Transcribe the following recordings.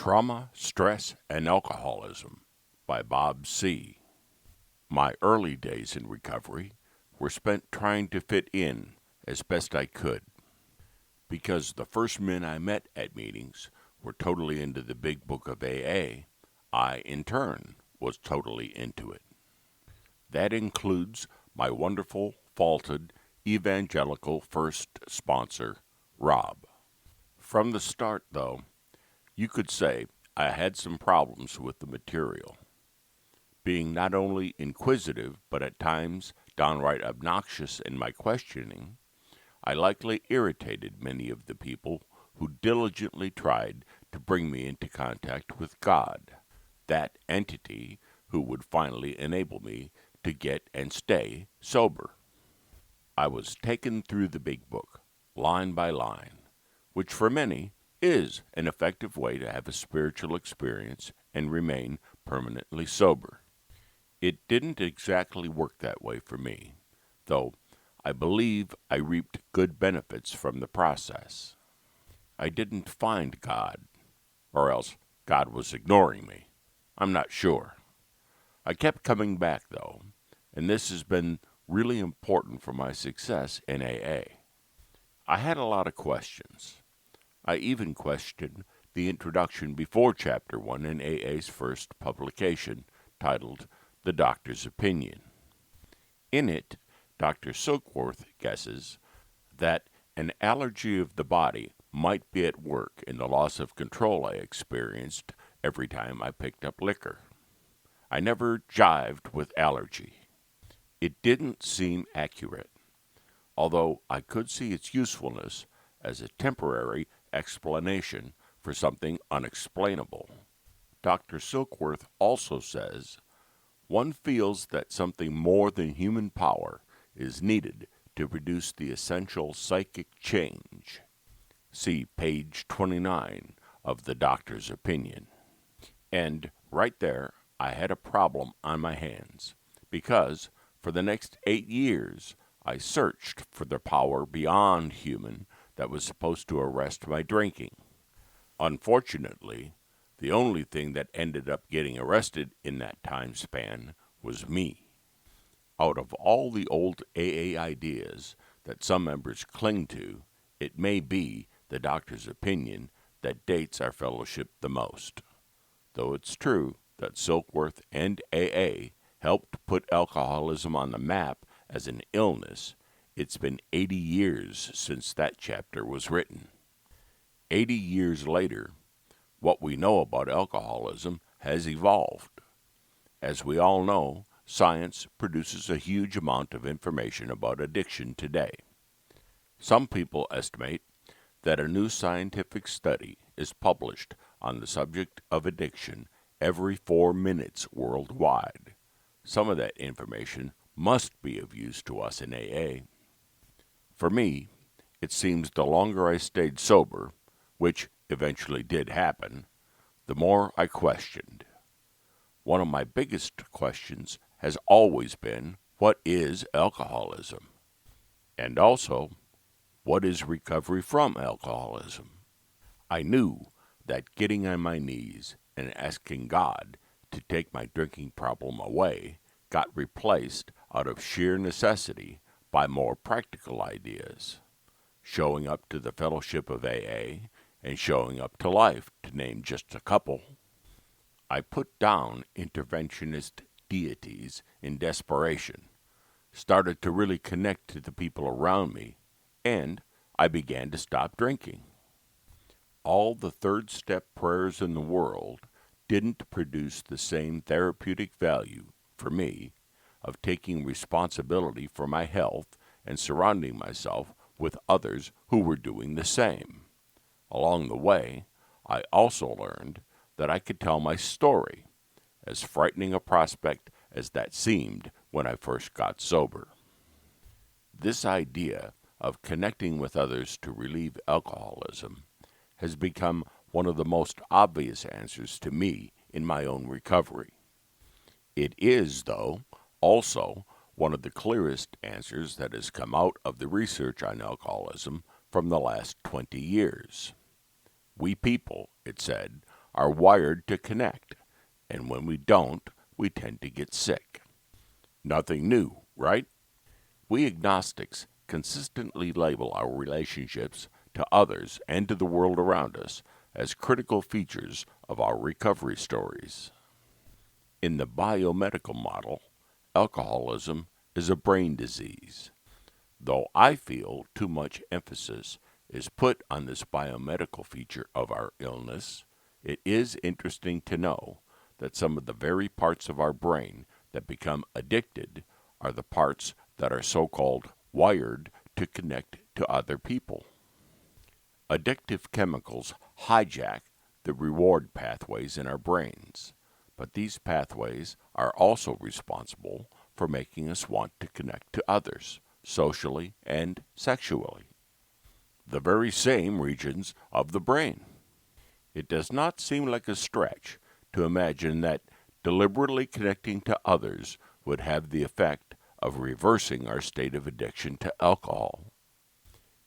Trauma, Stress, and Alcoholism by Bob C. My early days in recovery were spent trying to fit in as best I could, because the first men I met at meetings were totally into the big book of AA. I, in turn, was totally into it. That includes my wonderful, faulted, evangelical first sponsor, Rob. From the start, though, you could say I had some problems with the material. Being not only inquisitive, but at times downright obnoxious in my questioning, I likely irritated many of the people who diligently tried to bring me into contact with God, that entity who would finally enable me to get and stay sober. I was taken through the big book, line by line, which for many is an effective way to have a spiritual experience and remain permanently sober. It didn't exactly work that way for me, though I believe I reaped good benefits from the process. I didn't find God, or else God was ignoring me. I'm not sure. I kept coming back, though, and this has been really important for my success in AA. I had a lot of questions. I even questioned the introduction before Chapter 1 in AA's first publication, titled The Doctor's Opinion. In it, Dr. Silkworth guesses that an allergy of the body might be at work in the loss of control I experienced every time I picked up liquor. I never jived with allergy. It didn't seem accurate, although I could see its usefulness as a temporary explanation for something unexplainable. Dr. Silkworth also says, one feels that something more than human power is needed to produce the essential psychic change. See page 29 of the doctor's opinion. And right there, I had a problem on my hands, because for the next 8 years, I searched for the power beyond human that was supposed to arrest my drinking. Unfortunately, the only thing that ended up getting arrested in that time span was me. Out of all the old AA ideas that some members cling to, it may be the doctor's opinion that dates our fellowship the most. Though it's true that Silkworth and AA helped put alcoholism on the map as an illness, it's been 80 years since that chapter was written. 80 years later, what we know about alcoholism has evolved. As we all know, science produces a huge amount of information about addiction today. Some people estimate that a new scientific study is published on the subject of addiction every 4 minutes worldwide. Some of that information must be of use to us in AA. For me, it seems the longer I stayed sober, which eventually did happen, the more I questioned. One of my biggest questions has always been, what is alcoholism? And also, what is recovery from alcoholism? I knew that getting on my knees and asking God to take my drinking problem away got replaced out of sheer necessity by more practical ideas. Showing up to the fellowship of AA and showing up to life, to name just a couple. I put down interventionist deities in desperation, started to really connect to the people around me, and I began to stop drinking. All the third step prayers in the world didn't produce the same therapeutic value, for me, of taking responsibility for my health and surrounding myself with others who were doing the same. Along the way, I also learned that I could tell my story, as frightening a prospect as that seemed when I first got sober. This idea of connecting with others to relieve alcoholism has become one of the most obvious answers to me in my own recovery. It is, though, also one of the clearest answers that has come out of the research on alcoholism from the last 20 years. We people, it said, are wired to connect, and when we don't, we tend to get sick. Nothing new, right? We agnostics consistently label our relationships to others and to the world around us as critical features of our recovery stories. In the biomedical model, alcoholism is a brain disease. Though I feel too much emphasis is put on this biomedical feature of our illness, it is interesting to know that some of the very parts of our brain that become addicted are the parts that are so-called wired to connect to other people. Addictive chemicals hijack the reward pathways in our brains, but these pathways are also responsible for making us want to connect to others, socially and sexually. The very same regions of the brain. It does not seem like a stretch to imagine that deliberately connecting to others would have the effect of reversing our state of addiction to alcohol.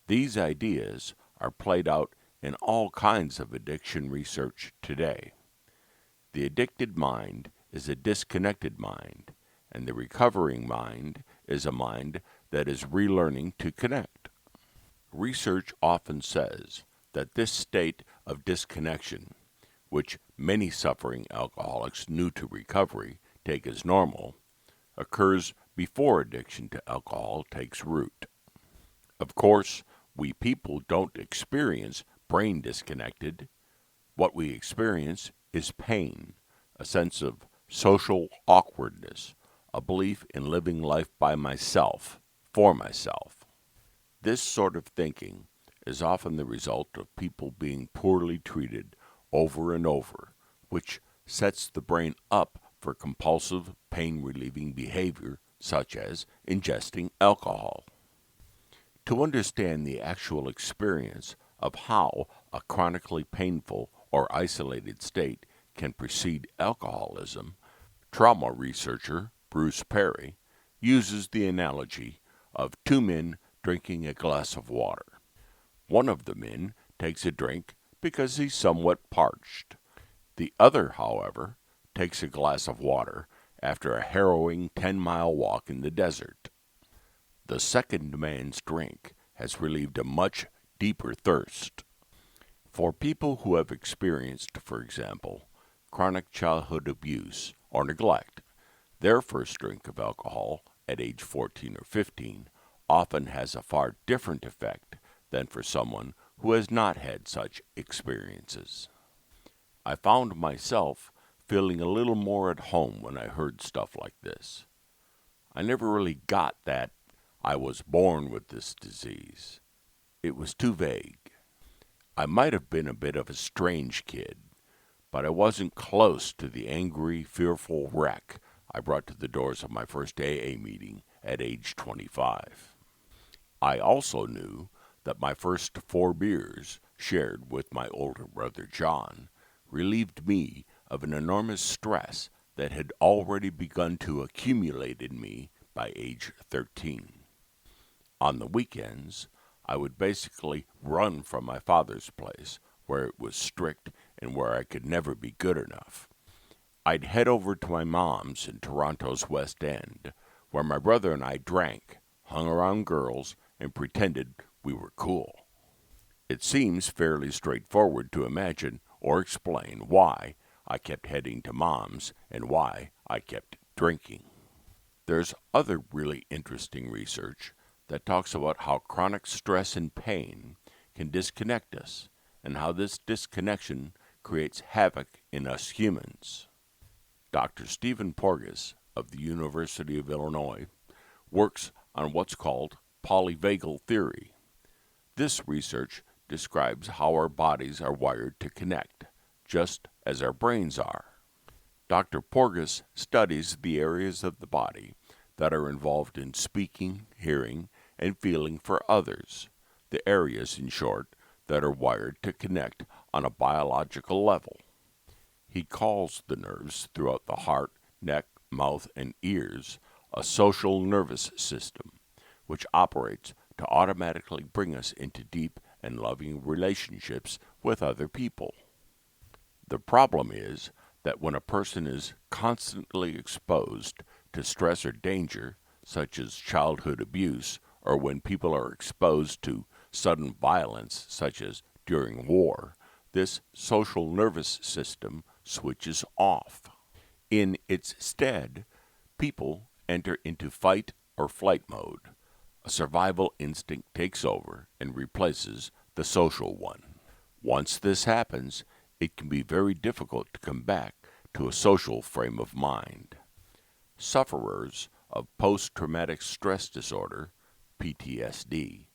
These ideas are played out in all kinds of addiction research today. The addicted mind is a disconnected mind, and the recovering mind is a mind that is relearning to connect. Research often says that this state of disconnection, which many suffering alcoholics new to recovery take as normal, occurs before addiction to alcohol takes root. Of course, we people don't experience brain disconnected. What we experience is pain, a sense of social awkwardness, a belief in living life by myself, for myself. This sort of thinking is often the result of people being poorly treated over and over, which sets the brain up for compulsive, pain-relieving behavior such as ingesting alcohol. To understand the actual experience of how a chronically painful or isolated state can precede alcoholism, trauma researcher Bruce Perry uses the analogy of two men drinking a glass of water. One of the men takes a drink because he's somewhat parched. The other, however, takes a glass of water after a harrowing 10-mile walk in the desert. The second man's drink has relieved a much deeper thirst. For people who have experienced, for example, chronic childhood abuse or neglect, their first drink of alcohol at age 14 or 15 often has a far different effect than for someone who has not had such experiences. I found myself feeling a little more at home when I heard stuff like this. I never really got that I was born with this disease. It was too vague. I might have been a bit of a strange kid, but I wasn't close to the angry, fearful wreck I brought to the doors of my first AA meeting at age 25. I also knew that my first 4 beers, shared with my older brother John, relieved me of an enormous stress that had already begun to accumulate in me by age 13. On the weekends, I would basically run from my father's place, where it was strict and where I could never be good enough. I'd head over to my mom's in Toronto's West End, where my brother and I drank, hung around girls, and pretended we were cool. It seems fairly straightforward to imagine or explain why I kept heading to mom's and why I kept drinking. There's other really interesting research that talks about how chronic stress and pain can disconnect us and how this disconnection creates havoc in us humans. Dr. Stephen Porges of the University of Illinois works on what's called polyvagal theory. This research describes how our bodies are wired to connect, just as our brains are. Dr. Porges studies the areas of the body that are involved in speaking, hearing, and feeling for others, the areas, in short, that are wired to connect on a biological level. He calls the nerves throughout the heart, neck, mouth, and ears a social nervous system, which operates to automatically bring us into deep and loving relationships with other people. The problem is that when a person is constantly exposed to stress or danger, such as childhood abuse, or when people are exposed to sudden violence, such as during war, this social nervous system switches off. In its stead, people enter into fight or flight mode. A survival instinct takes over and replaces the social one. Once this happens, it can be very difficult to come back to a social frame of mind. Sufferers of post-traumatic stress disorder, PTSD,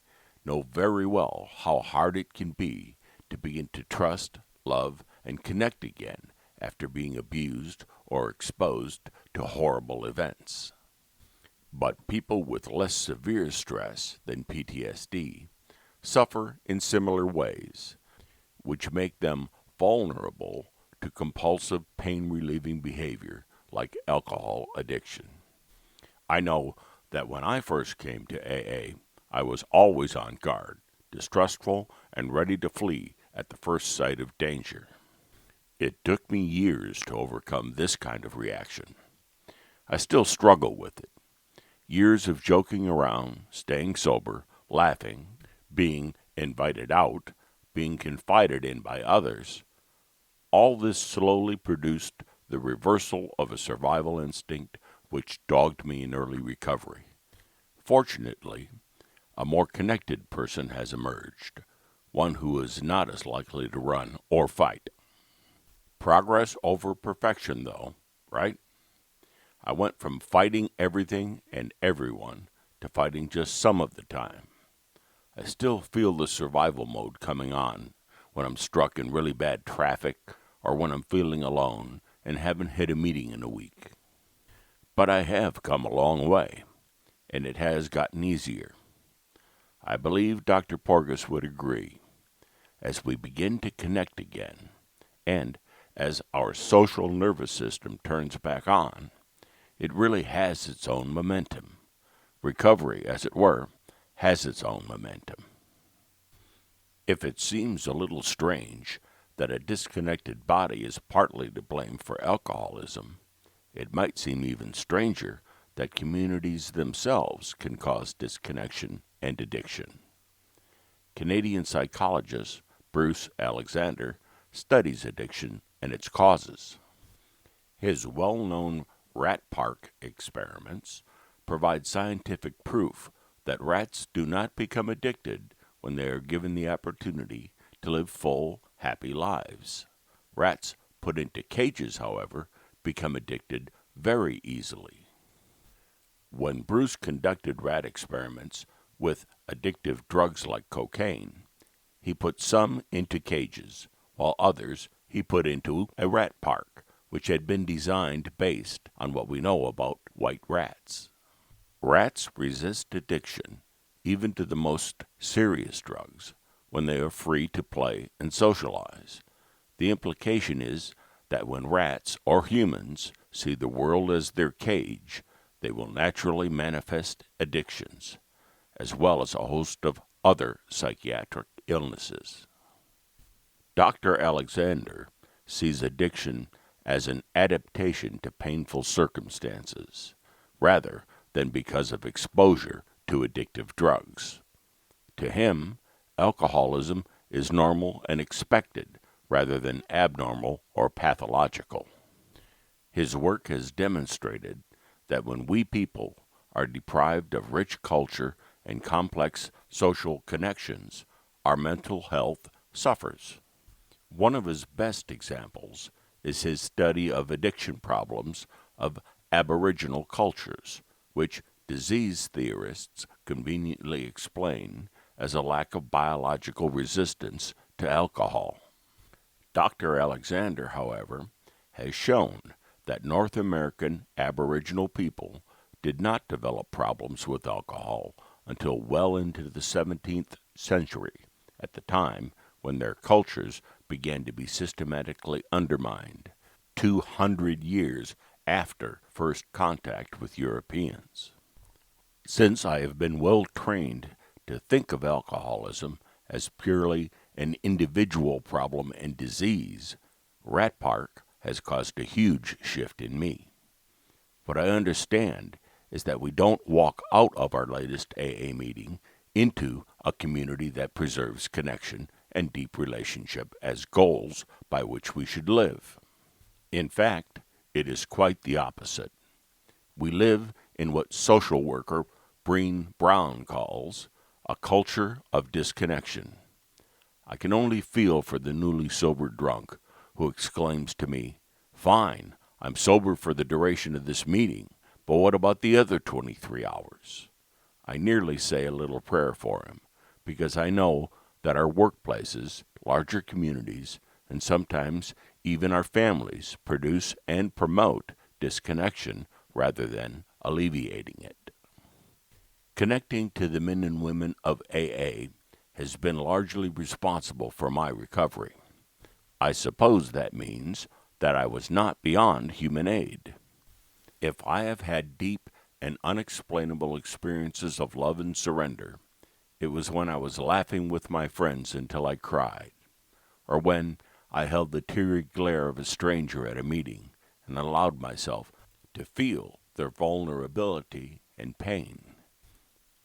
know very well how hard it can be to begin to trust, love, and connect again after being abused or exposed to horrible events. But people with less severe stress than PTSD suffer in similar ways, which make them vulnerable to compulsive pain-relieving behavior like alcohol addiction. I know that when I first came to AA, I was always on guard, distrustful, and ready to flee at the first sight of danger. It took me years to overcome this kind of reaction. I still struggle with it. Years of joking around, staying sober, laughing, being invited out, being confided in by others, all this slowly produced the reversal of a survival instinct which dogged me in early recovery. Fortunately, a more connected person has emerged, one who is not as likely to run or fight. Progress over perfection, though, right? I went from fighting everything and everyone to fighting just some of the time. I still feel the survival mode coming on when I'm struck in really bad traffic or when I'm feeling alone and haven't hit a meeting in a week. But I have come a long way, and it has gotten easier. I believe Dr. Porges would agree. As we begin to connect again, and as our social nervous system turns back on, it really has its own momentum. Recovery, as it were, has its own momentum. If it seems a little strange that a disconnected body is partly to blame for alcoholism, it might seem even stranger that communities themselves can cause disconnection and addiction. Canadian psychologist Bruce Alexander studies addiction and its causes. His well-known rat park experiments provide scientific proof that rats do not become addicted when they are given the opportunity to live full, happy lives. Rats put into cages, however, become addicted very easily. When Bruce conducted rat experiments with addictive drugs like cocaine, he put some into cages, while others he put into a rat park, which had been designed based on what we know about white rats. Rats resist addiction, even to the most serious drugs, when they are free to play and socialize. The implication is that when rats or humans see the world as their cage, they will naturally manifest addictions, as well as a host of other psychiatric illnesses. Dr. Alexander sees addiction as an adaptation to painful circumstances, rather than because of exposure to addictive drugs. To him, alcoholism is normal and expected rather than abnormal or pathological. His work has demonstrated that when we people are deprived of rich culture and complex social connections, our mental health suffers. One of his best examples is his study of addiction problems of Aboriginal cultures, which disease theorists conveniently explain as a lack of biological resistance to alcohol. Dr. Alexander, however, has shown that North American Aboriginal people did not develop problems with alcohol until well into the 17th century, at the time when their cultures began to be systematically undermined, 200 years after first contact with Europeans. Since I have been well trained to think of alcoholism as purely an individual problem and disease, Rat Park has caused a huge shift in me. What I understand is that we don't walk out of our latest AA meeting into a community that preserves connection and deep relationship as goals by which we should live. In fact, it is quite the opposite. We live in what social worker Breen Brown calls a culture of disconnection. I can only feel for the newly sober drunk who exclaims to me, "Fine, I'm sober for the duration of this meeting, but what about the other 23 hours?" I nearly say a little prayer for him, because I know that our workplaces, larger communities, and sometimes even our families produce and promote disconnection rather than alleviating it. Connecting to the men and women of AA has been largely responsible for my recovery. I suppose that means that I was not beyond human aid. If I have had deep and unexplainable experiences of love and surrender, it was when I was laughing with my friends until I cried, or when I held the teary glare of a stranger at a meeting and allowed myself to feel their vulnerability and pain.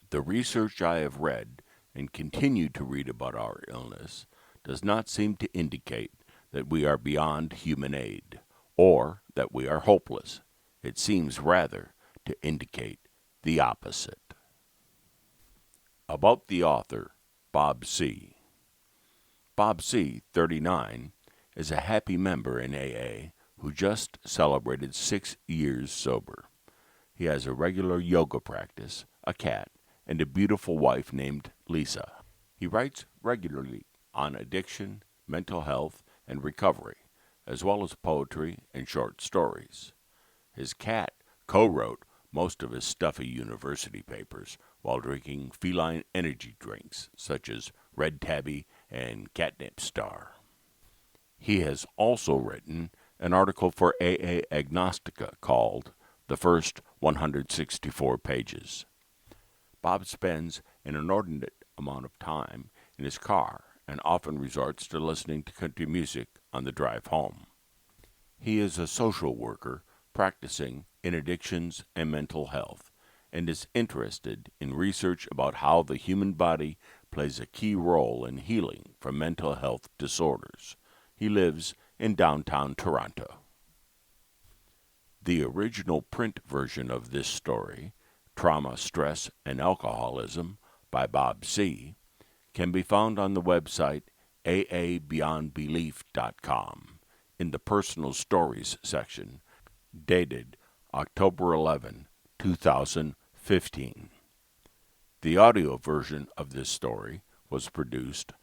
The research I have read and continue to read about our illness does not seem to indicate that we are beyond human aid or that we are hopeless. It seems rather to indicate the opposite. About the author, Bob C. Bob C., 39, is a happy member in AA who just celebrated 6 years sober. He has a regular yoga practice, a cat, and a beautiful wife named Lisa. He writes regularly on addiction, mental health, and recovery, as well as poetry and short stories. His cat co-wrote most of his stuffy university papers while drinking feline energy drinks such as Red Tabby and Catnip Star. He has also written an article for AA Agnostica called The First 164 Pages. Bob spends an inordinate amount of time in his car and often resorts to listening to country music on the drive home. He is a social worker practicing in addictions and mental health and is interested in research about how the human body plays a key role in healing from mental health disorders. He lives in downtown Toronto. The original print version of this story, Trauma, Stress, and Alcoholism by Bob C., can be found on the website aabeyondbelief.com in the Personal Stories section, dated October 11, 2015. The audio version of this story was produced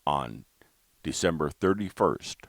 on December 31st,